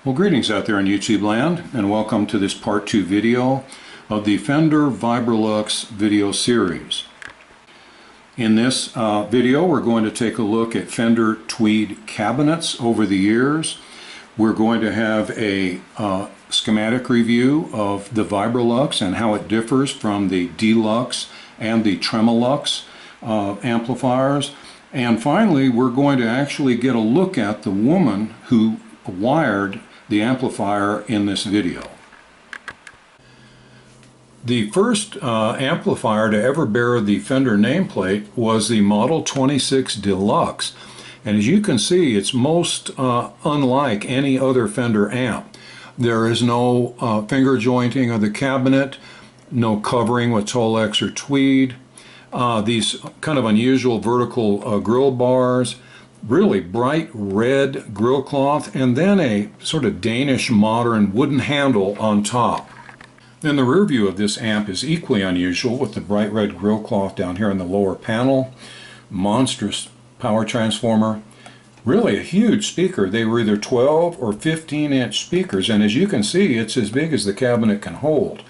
Well, greetings out there in YouTube land, and welcome to this part 2 video of the Fender Vibrolux video series. In this video, we're going to take a look at Fender Tweed cabinets over the years. We're going to have a schematic review of the Vibrolux and how it differs from the Deluxe and the Tremolux amplifiers. And finally, we're going to actually get a look at the woman who wired the amplifier in this video. The first amplifier to ever bear the Fender nameplate was the Model 26 Deluxe, and as you can see, it's most unlike any other Fender amp. There is no finger jointing of the cabinet, no covering with Tolex or Tweed, these kind of unusual vertical grill bars, really bright red grill cloth, and then a sort of Danish modern wooden handle on top. Then the rear view of this amp is equally unusual, with the bright red grill cloth down here in the lower panel, monstrous power transformer, really a huge speaker. They were either 12 or 15-inch speakers, and as you can see, it's as big as the cabinet can hold.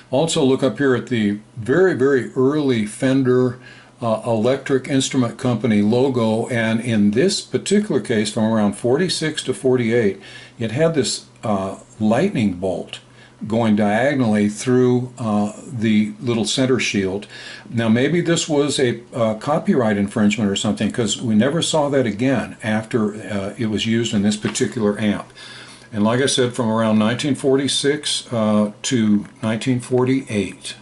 Also, look up here at the very early Fender Electric Instrument Company logo, and in this particular case from around 46 to 48, it had this lightning bolt going diagonally through the little center shield. Now maybe this was a copyright infringement or something, because we never saw that again after it was used in this particular amp. And like I said, from around 1946 to 1948.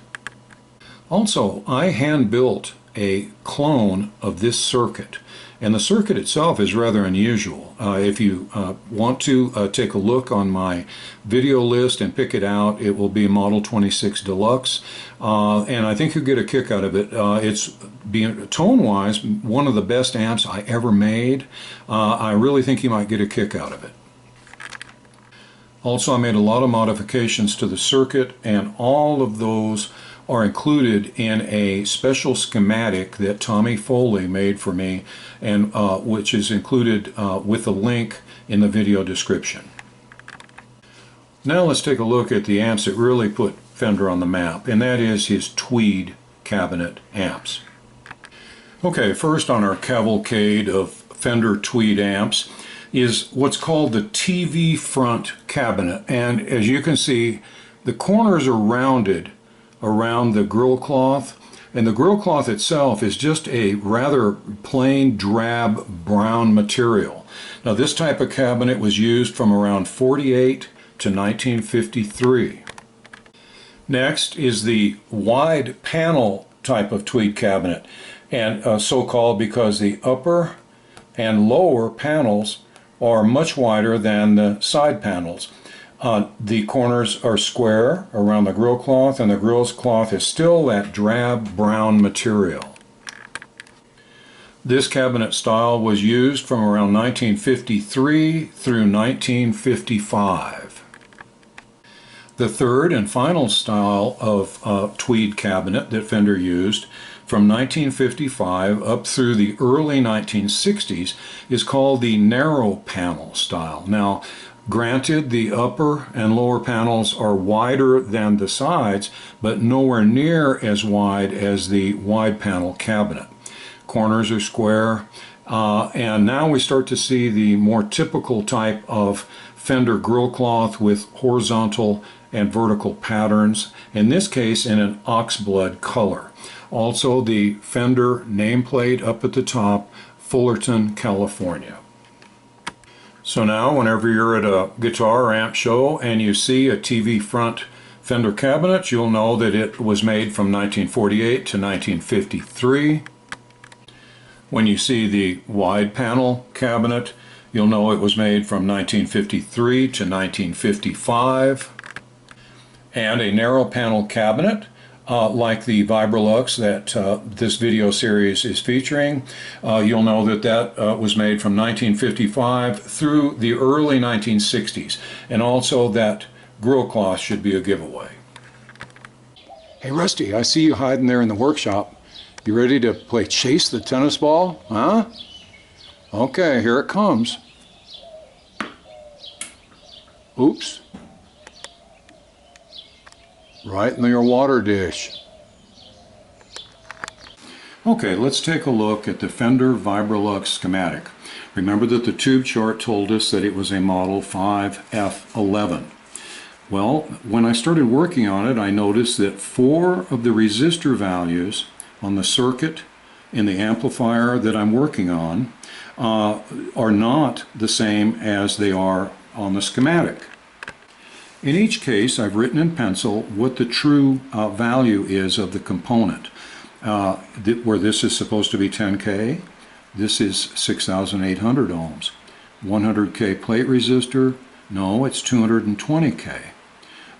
Also, I hand-built a clone of this circuit, and the circuit itself is rather unusual. If you want to take a look on my video list and pick it out, it will be Model 26 Deluxe, and I think you'll get a kick out of it. It's being tone-wise one of the best amps I ever made. I really think you might get a kick out of it. Also, I made a lot of modifications to the circuit, and all of those are included in a special schematic that Tommy Foley made for me, and which is included with a link in the video description. Now let's take a look at the amps that really put Fender on the map, and that is his Tweed cabinet amps. Okay, first on our cavalcade of Fender Tweed amps is what's called the TV front cabinet, and as you can see, the corners are rounded around the grill cloth, and the grill cloth itself is just a rather plain drab brown material. Now this type of cabinet was used from around 48 to 1953. Next is the wide panel type of Tweed cabinet, and so-called because the upper and lower panels are much wider than the side panels. The corners are square around the grill cloth, and the grill cloth is still that drab brown material. This cabinet style was used from around 1953 through 1955. The third and final style of Tweed cabinet that Fender used from 1955 up through the early 1960s is called the narrow panel style. Now, granted, the upper and lower panels are wider than the sides, but nowhere near as wide as the wide panel cabinet. Corners are square, and now we start to see the more typical type of Fender grill cloth with horizontal and vertical patterns, in this case in an oxblood color. Also, the Fender nameplate up at the top, Fullerton, California. So now, whenever you're at a guitar or amp show and you see a TV front Fender cabinet, you'll know that it was made from 1948 to 1953. When you see the wide panel cabinet, you'll know it was made from 1953 to 1955. And a narrow panel cabinet, like the Vibrolux that this video series is featuring, you'll know that that was made from 1955 through the early 1960s, and also that grill cloth should be a giveaway. Hey Rusty, I see you hiding there in the workshop. You ready to play chase the tennis ball? Huh? Okay, here it comes. Oops. Right in your water dish. Okay, let's take a look at the Fender Vibrolux schematic. Remember that the tube chart told us that it was a model 5F11. Well, when I started working on it, I noticed that 4 of the resistor values on the circuit in the amplifier that I'm working on are not the same as they are on the schematic. In each case, I've written in pencil what the true value is of the component. Where this is supposed to be 10K, this is 6,800 ohms. 100K plate resistor, no, it's 220K.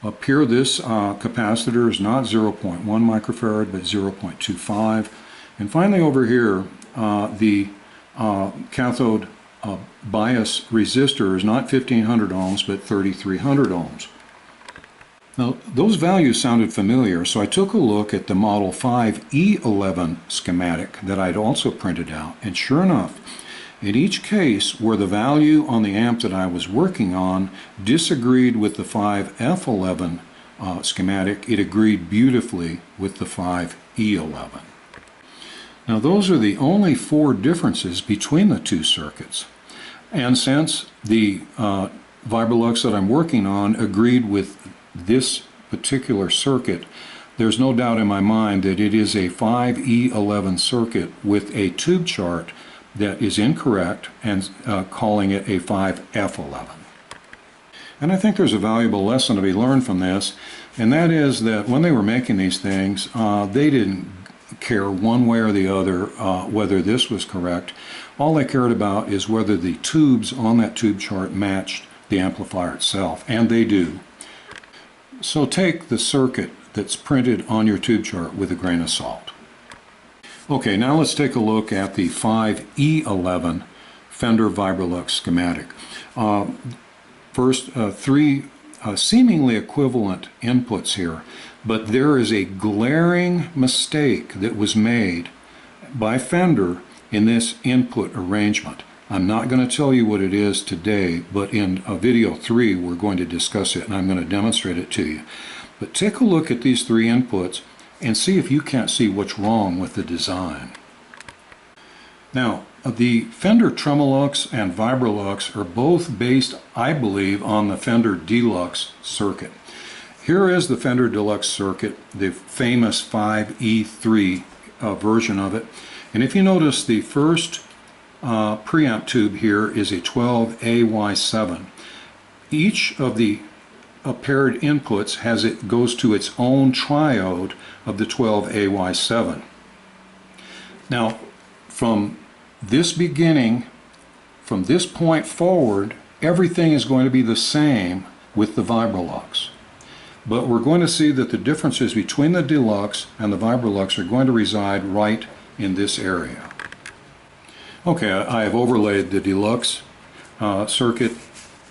Up here, this capacitor is not 0.1 microfarad, but 0.25. And finally over here, the cathode bias resistor is not 1,500 ohms, but 3,300 ohms. Now, those values sounded familiar, so I took a look at the Model 5E11 schematic that I'd also printed out, and sure enough, in each case where the value on the amp that I was working on disagreed with the 5F11 schematic, it agreed beautifully with the 5E11. Now, those are the only 4 differences between the two circuits, and since the Vibrolux that I'm working on agreed with this particular circuit, there's no doubt in my mind that it is a 5E11 circuit with a tube chart that is incorrect and calling it a 5F11. And I think there's a valuable lesson to be learned from this, and that is that when they were making these things, they didn't care one way or the other whether this was correct. All they cared about is whether the tubes on that tube chart matched the amplifier itself, and they do. So take the circuit that's printed on your tube chart with a grain of salt. Okay, now let's take a look at the 5E11 Fender Vibrolux schematic. First, 3 seemingly equivalent inputs here, but there is a glaring mistake that was made by Fender in this input arrangement. I'm not going to tell you what it is today, but in video 3 we're going to discuss it and I'm going to demonstrate it to you. But take a look at these 3 inputs and see if you can't see what's wrong with the design. Now, the Fender Tremolux and Vibrolux are both based, I believe, on the Fender Deluxe circuit. Here is the Fender Deluxe circuit, the famous 5E3 version of it. And if you notice, the first preamp tube here is a 12AY7. Each of the paired inputs goes to its own triode of the 12AY7. Now, from this beginning, from this point forward, everything is going to be the same with the Vibrolux. But we're going to see that the differences between the Deluxe and the Vibrolux are going to reside right in this area. Okay, I have overlaid the Deluxe circuit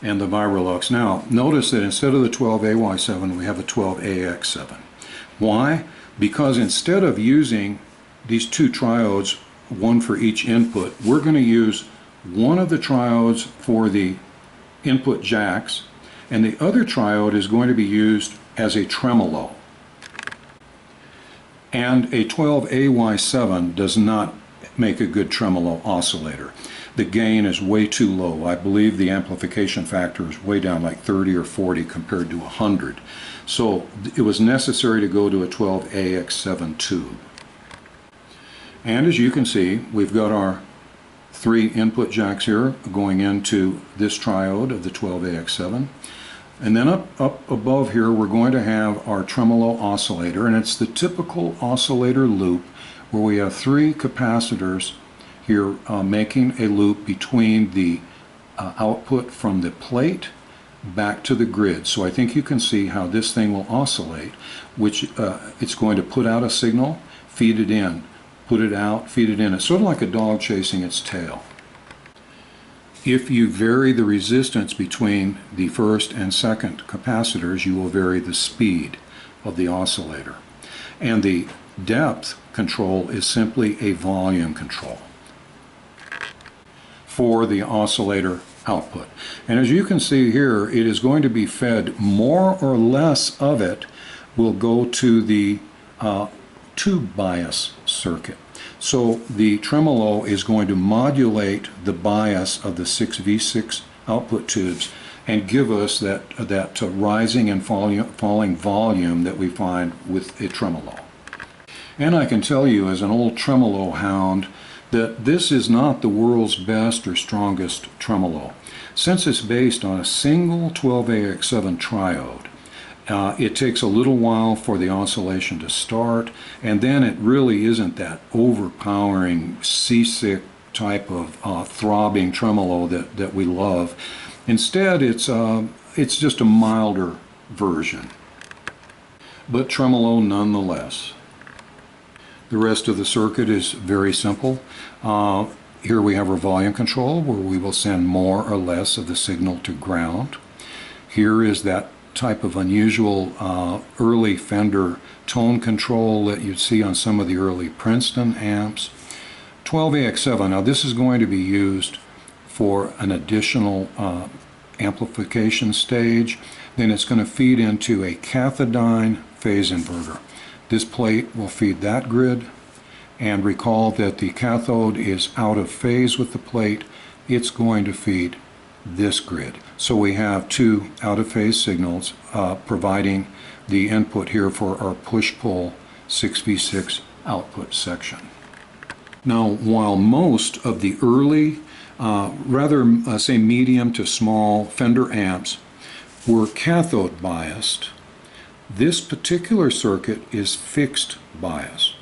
and the Vibrolux. Now, notice that instead of the 12AY7, we have a 12AX7. Why? Because instead of using these 2 triodes, one for each input, we're going to use one of the triodes for the input jacks, and the other triode is going to be used as a tremolo. And a 12AY7 does not make a good tremolo oscillator. The gain is way too low. I believe the amplification factor is way down, like 30 or 40 compared to 100. So it was necessary to go to a 12AX7 tube. And as you can see, we've got our 3 input jacks here going into this triode of the 12AX7. And then up above here, we're going to have our tremolo oscillator, and it's the typical oscillator loop where we have 3 capacitors here making a loop between the output from the plate back to the grid. So I think you can see how this thing will oscillate, which it's going to put out a signal, feed it in, put it out, feed it in. It's sort of like a dog chasing its tail. If you vary the resistance between the first and second capacitors, you will vary the speed of the oscillator. And the depth control is simply a volume control for the oscillator output. And as you can see here, it is going to be fed, more or less of it will go to the tube bias circuit. So the tremolo is going to modulate the bias of the 6V6 output tubes and give us that rising and falling volume that we find with a tremolo. And I can tell you, as an old tremolo hound, that this is not the world's best or strongest tremolo. Since it's based on a single 12AX7 triode, it takes a little while for the oscillation to start, and then it really isn't that overpowering seasick type of throbbing tremolo that we love. Instead, it's just a milder version, but tremolo nonetheless. The rest of the circuit is very simple. Here we have our volume control, where we will send more or less of the signal to ground. Here is that type of unusual early Fender tone control that you'd see on some of the early Princeton amps. 12AX7, now this is going to be used for an additional amplification stage. Then it's going to feed into a cathodiene phase inverter. This plate will feed that grid, and recall that the cathode is out of phase with the plate. It's going to feed this grid. So we have two out-of-phase signals providing the input here for our push-pull 6V6 output section. Now, while most of the early, say medium to small Fender amps were cathode biased, this particular circuit is fixed bias,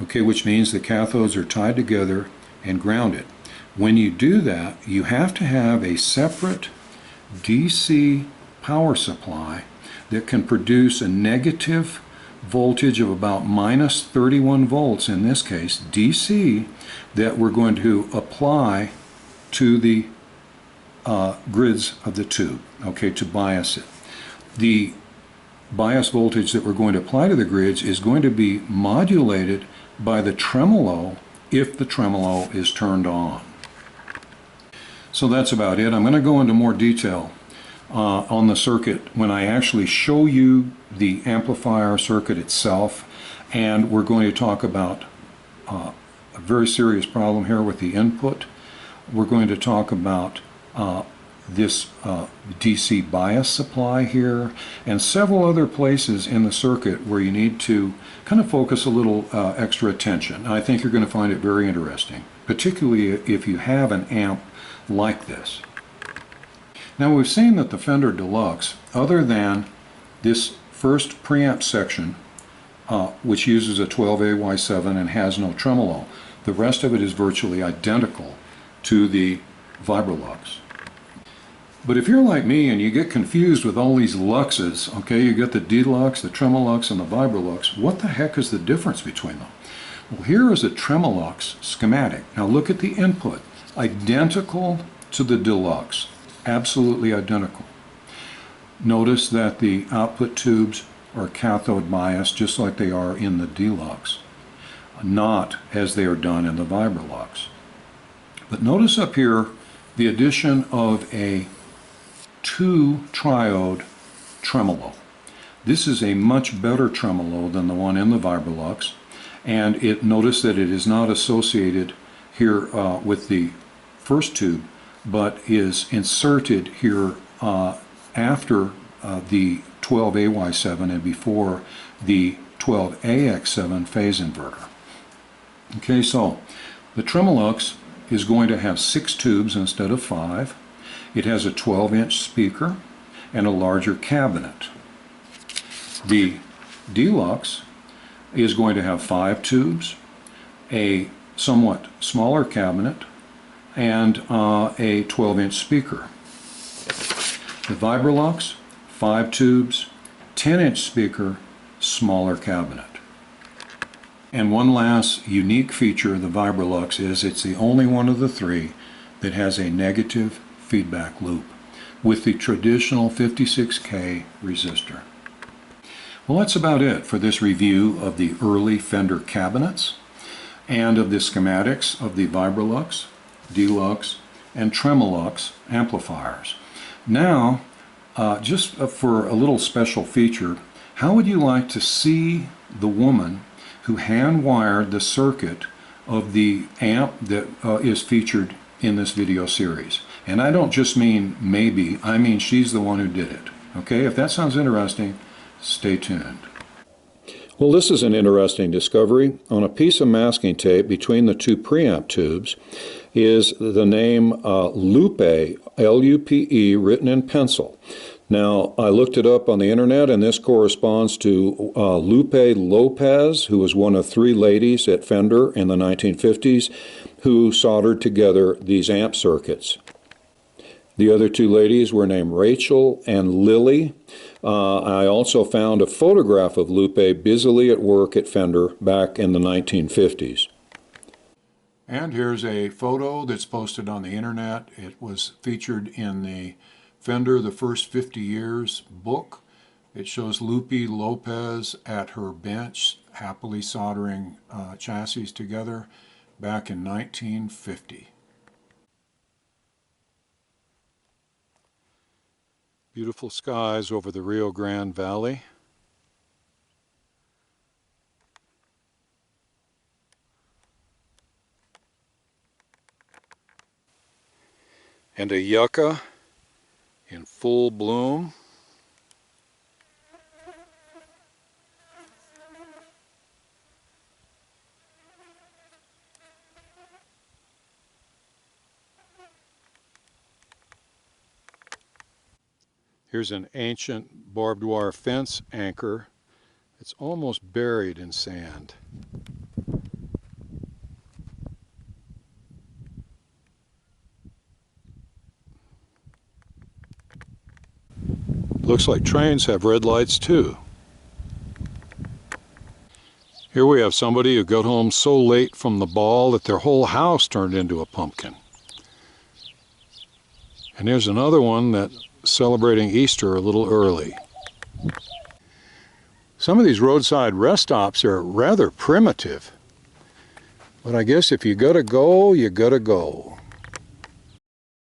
okay, which means the cathodes are tied together and grounded. When you do that, you have to have a separate DC power supply that can produce a negative voltage of about minus 31 volts, in this case DC, that we're going to apply to the grids of the tube, okay, to bias it. The bias voltage that we're going to apply to the grids is going to be modulated by the tremolo if the tremolo is turned on. So that's about it. I'm going to go into more detail on the circuit when I actually show you the amplifier circuit itself, and we're going to talk about a very serious problem here with the input. We're going to talk about this DC bias supply here, and several other places in the circuit where you need to kind of focus a little extra attention. I think you're going to find it very interesting, particularly if you have an amp like this. Now, we've seen that the Fender Deluxe, other than this first preamp section, which uses a 12AY7 and has no tremolo, the rest of it is virtually identical to the Vibrolux. But if you're like me and you get confused with all these Luxes, okay, you get the Deluxe, the Tremolux, and the Vibrolux, what the heck is the difference between them? Well, here is a Tremolux schematic. Now look at the input. Identical to the Deluxe. Absolutely identical. Notice that the output tubes are cathode biased just like they are in the Deluxe, not as they are done in the Vibrolux. But notice up here the addition of a 2-triode tremolo. This is a much better tremolo than the one in the Vibrolux, and notice that it is not associated here with the first tube, but is inserted here after the 12AY7 and before the 12AX7 phase inverter. Okay, so the Tremolux is going to have 6 tubes instead of 5. It has a 12-inch speaker and a larger cabinet. The Deluxe is going to have 5 tubes, a somewhat smaller cabinet, and a 12-inch speaker. The Vibrolux, 5 tubes, 10-inch speaker, smaller cabinet. And one last unique feature of the Vibrolux is it's the only one of the 3 that has a negative feedback loop with the traditional 56K resistor. Well, that's about it for this review of the early Fender cabinets and of the schematics of the Vibrolux, Deluxe, and Tremolux amplifiers. Now, just for a little special feature, how would you like to see the woman who hand-wired the circuit of the amp that is featured in this video series? And I don't just mean maybe, I mean she's the one who did it. Okay, if that sounds interesting, stay tuned. Well, this is an interesting discovery. On a piece of masking tape between the two preamp tubes is the name Lupe, L-U-P-E, written in pencil. Now, I looked it up on the internet, and this corresponds to Lupe Lopez, who was one of 3 ladies at Fender in the 1950s who soldered together these amp circuits. The other 2 ladies were named Rachel and Lily. I also found a photograph of Lupe busily at work at Fender back in the 1950s. And here's a photo that's posted on the internet. It was featured in the Fender The First 50 Years book. It shows Lupe Lopez at her bench happily soldering chassis together back in 1950. Beautiful skies over the Rio Grande Valley. And a yucca in full bloom. Here's an ancient barbed wire fence anchor. It's almost buried in sand. Looks like trains have red lights too. Here we have somebody who got home so late from the ball that their whole house turned into a pumpkin. And here's another one that's celebrating Easter a little early. Some of these roadside rest stops are rather primitive, but I guess if you gotta go, you gotta go.